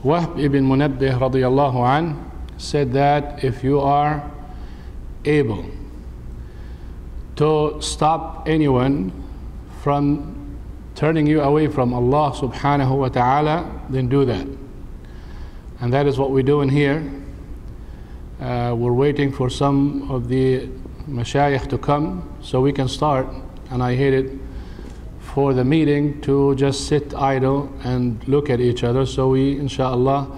Wahb ibn Munabbih radiyallahu anh said that if you are able to stop anyone from turning you away from Allah subhanahu wa ta'ala, then do that. And that is what we're doing here. We're waiting for some of the mashayikh to come so we can start, and I hate it for the meeting to just sit idle and look at each other. So we inshallah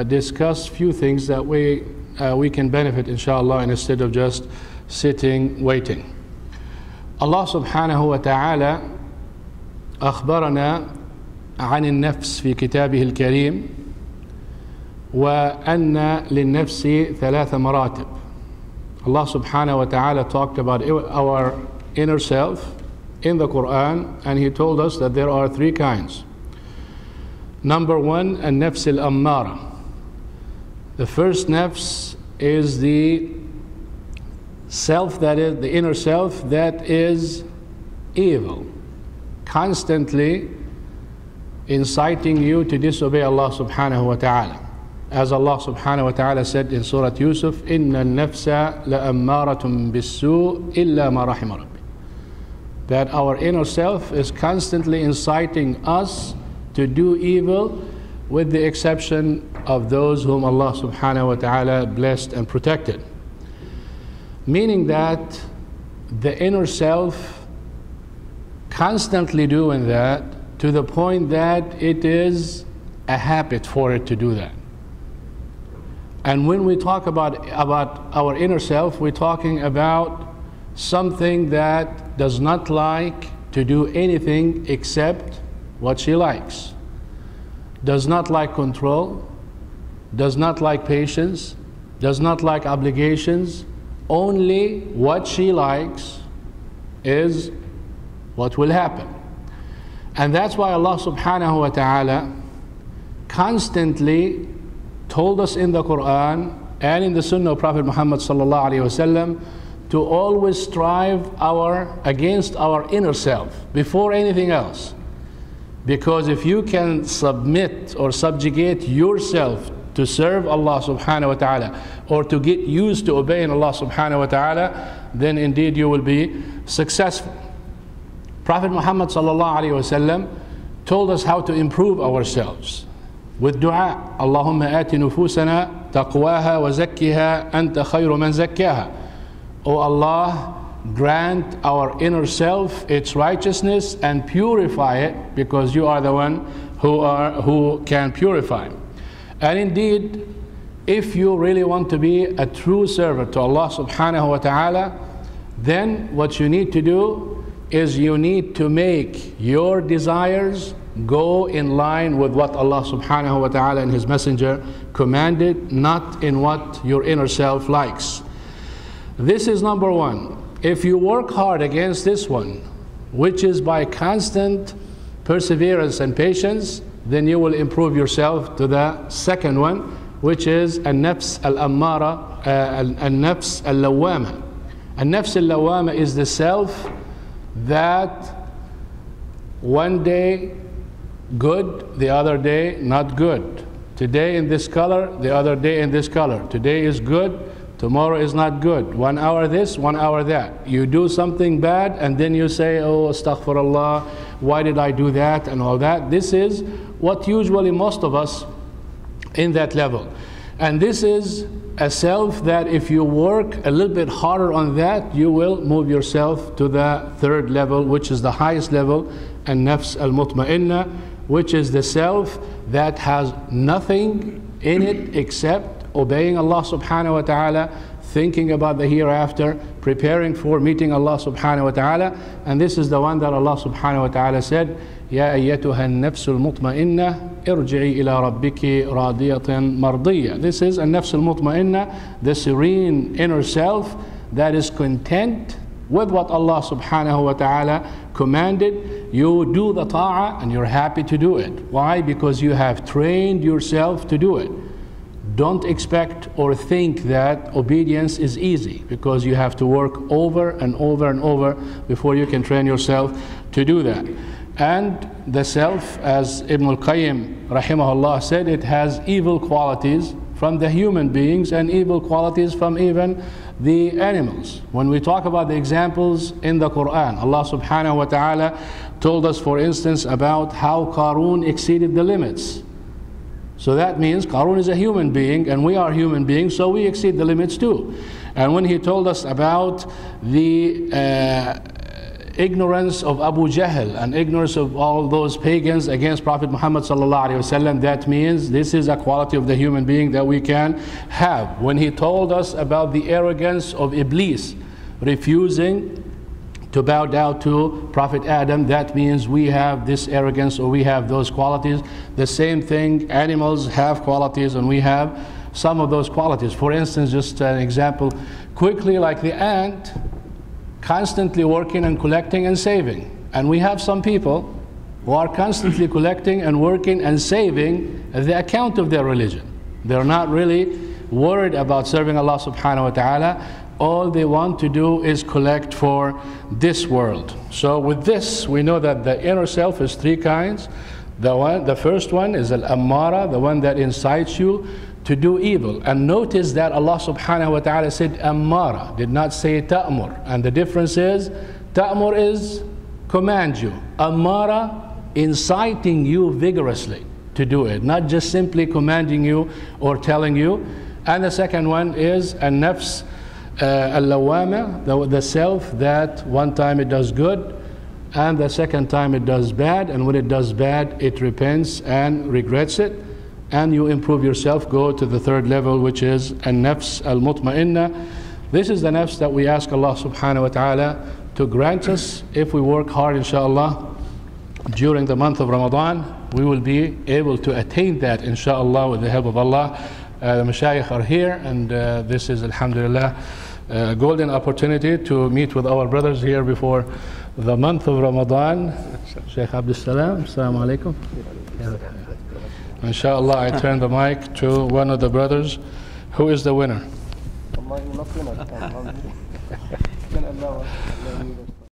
discuss few things that we can benefit inshallah, instead of just sitting waiting. Allah subhanahu wa ta'ala أخبرنا عن النفس في كتابه الكريم وأن للنفس ثلاث مراتب. Allah subhanahu wa ta'ala talked about our inner self in the Quran, and He told us that there are three kinds. Number one, النفس الأمارة. The first nafs is the self, that is the inner self, that is evil, constantly inciting you to disobey Allah subhanahu wa ta'ala. As Allah subhanahu wa ta'ala said in Surah Yusuf, إِنَّ النَّفْسَ لَأَمَّارَةٌ بِالسُّوءِ إِلَّا مَا رَحِمَ رَبِّي. That our inner self is constantly inciting us to do evil, with the exception of those whom Allah subhanahu wa ta'ala blessed and protected. Meaning that the inner self constantly doing that to the point that it is a habit for it to do that. And when we talk about our inner self, we're talking about something that does not like to do anything except what she likes, does not like control, does not like patience, does not like obligations. Only what she likes is what will happen. And that's why Allah subhanahu wa ta'ala constantly told us in the Quran and in the Sunnah of Prophet Muhammad sallallahu alaihi wasallam to always strive against our inner self before anything else. Because if you can submit or subjugate yourself to serve Allah subhanahu wa ta'ala, or to get used to obeying Allah subhanahu wa ta'ala, then indeed you will be successful. Prophet Muhammad sallallahu alaihi wasallam told us how to improve ourselves with dua. Allahumma ati nufusana taqwaha wa zakkiha anta khayru man zakkaha. O Allah, grant our inner self its righteousness and purify it, because you are the one who can purify. And indeed, if you really want to be a true servant to Allah subhanahu wa ta'ala, then what you need to do is you need to make your desires go in line with what Allah subhanahu wa ta'ala and His Messenger commanded, not in what your inner self likes. This is number one. If you work hard against this one, which is by constant perseverance and patience, then you will improve yourself to the second one, which is an-nafs al-ammara, an-nafs al-lawwama. An-nafs al-lawwama is the self that one day good, the other day not good. Today in this color, the other day in this color. Today is good, tomorrow is not good. 1 hour this, 1 hour that. You do something bad and then you say, oh, astaghfirullah, why did I do that, and all that. This is what usually most of us in that level. And this is a self that if you work a little bit harder on that, you will move yourself to the third level, which is the highest level, an-nafs al-mutmainnah, which is the self that has nothing in it except obeying Allah subhanahu wa ta'ala, thinking about the hereafter, preparing for meeting Allah subhanahu wa ta'ala. And this is the one that Allah subhanahu wa ta'ala said, يا أيتها النفس المطمئنة ارجعي إلى ربك راضية مرضية. This is النفس المطمئنة, the serene inner self that is content with what Allah subhanahu wa ta'ala commanded. You do the ta'ah and you're happy to do it. Why? Because you have trained yourself to do it. Don't expect or think that obedience is easy, because you have to work over and over and over before you can train yourself to do that. And the self, as Ibn al-Qayyim rahimahullah said, it has evil qualities from the human beings and evil qualities from even the animals. When we talk about the examples in the Quran, Allah subhanahu wa ta'ala told us, for instance, about how Qarun exceeded the limits. So that means Qarun is a human being and we are human beings, so we exceed the limits too. And when he told us about the ignorance of Abu Jahl and ignorance of all those pagans against Prophet Muhammad sallallahu alaihi wasallam, that means this is a quality of the human being that we can have. When he told us about the arrogance of Iblis, refusing to bow down to Prophet Adam, that means we have this arrogance, or we have those qualities. The same thing, animals have qualities and we have some of those qualities. For instance, just an example quickly, like the ant, constantly working and collecting and saving. And we have some people who are constantly collecting and working and saving at the account of their religion. They're not really worried about serving Allah subhanahu wa ta'ala. All they want to do is collect for this world. So with this, we know that the inner self is three kinds. The first one is al-ammara, the one that incites you to do evil. And notice that Allah subhanahu wa ta'ala said ammara, did not say ta'mur. And the difference is, ta'mur is command you. Ammara, inciting you vigorously to do it, not just simply commanding you or telling you. And the second one is an-nafs al-lawama, the self that one time it does good and the second time it does bad, and when it does bad it repents and regrets it, and you improve yourself, go to the third level, which is an-nafs al-mutmainnah. This is the nafs that we ask Allah subhanahu wa ta'ala to grant us. If we work hard, inshallah, during the month of Ramadan, we will be able to attain that, inshallah, with the help of Allah. The mashayikh are here, and this is, alhamdulillah, a golden opportunity to meet with our brothers here before the month of Ramadan. Shaykh Abdul Salam, assalamu alaikum. Inshallah, I turn the mic to one of the brothers. Who is the winner?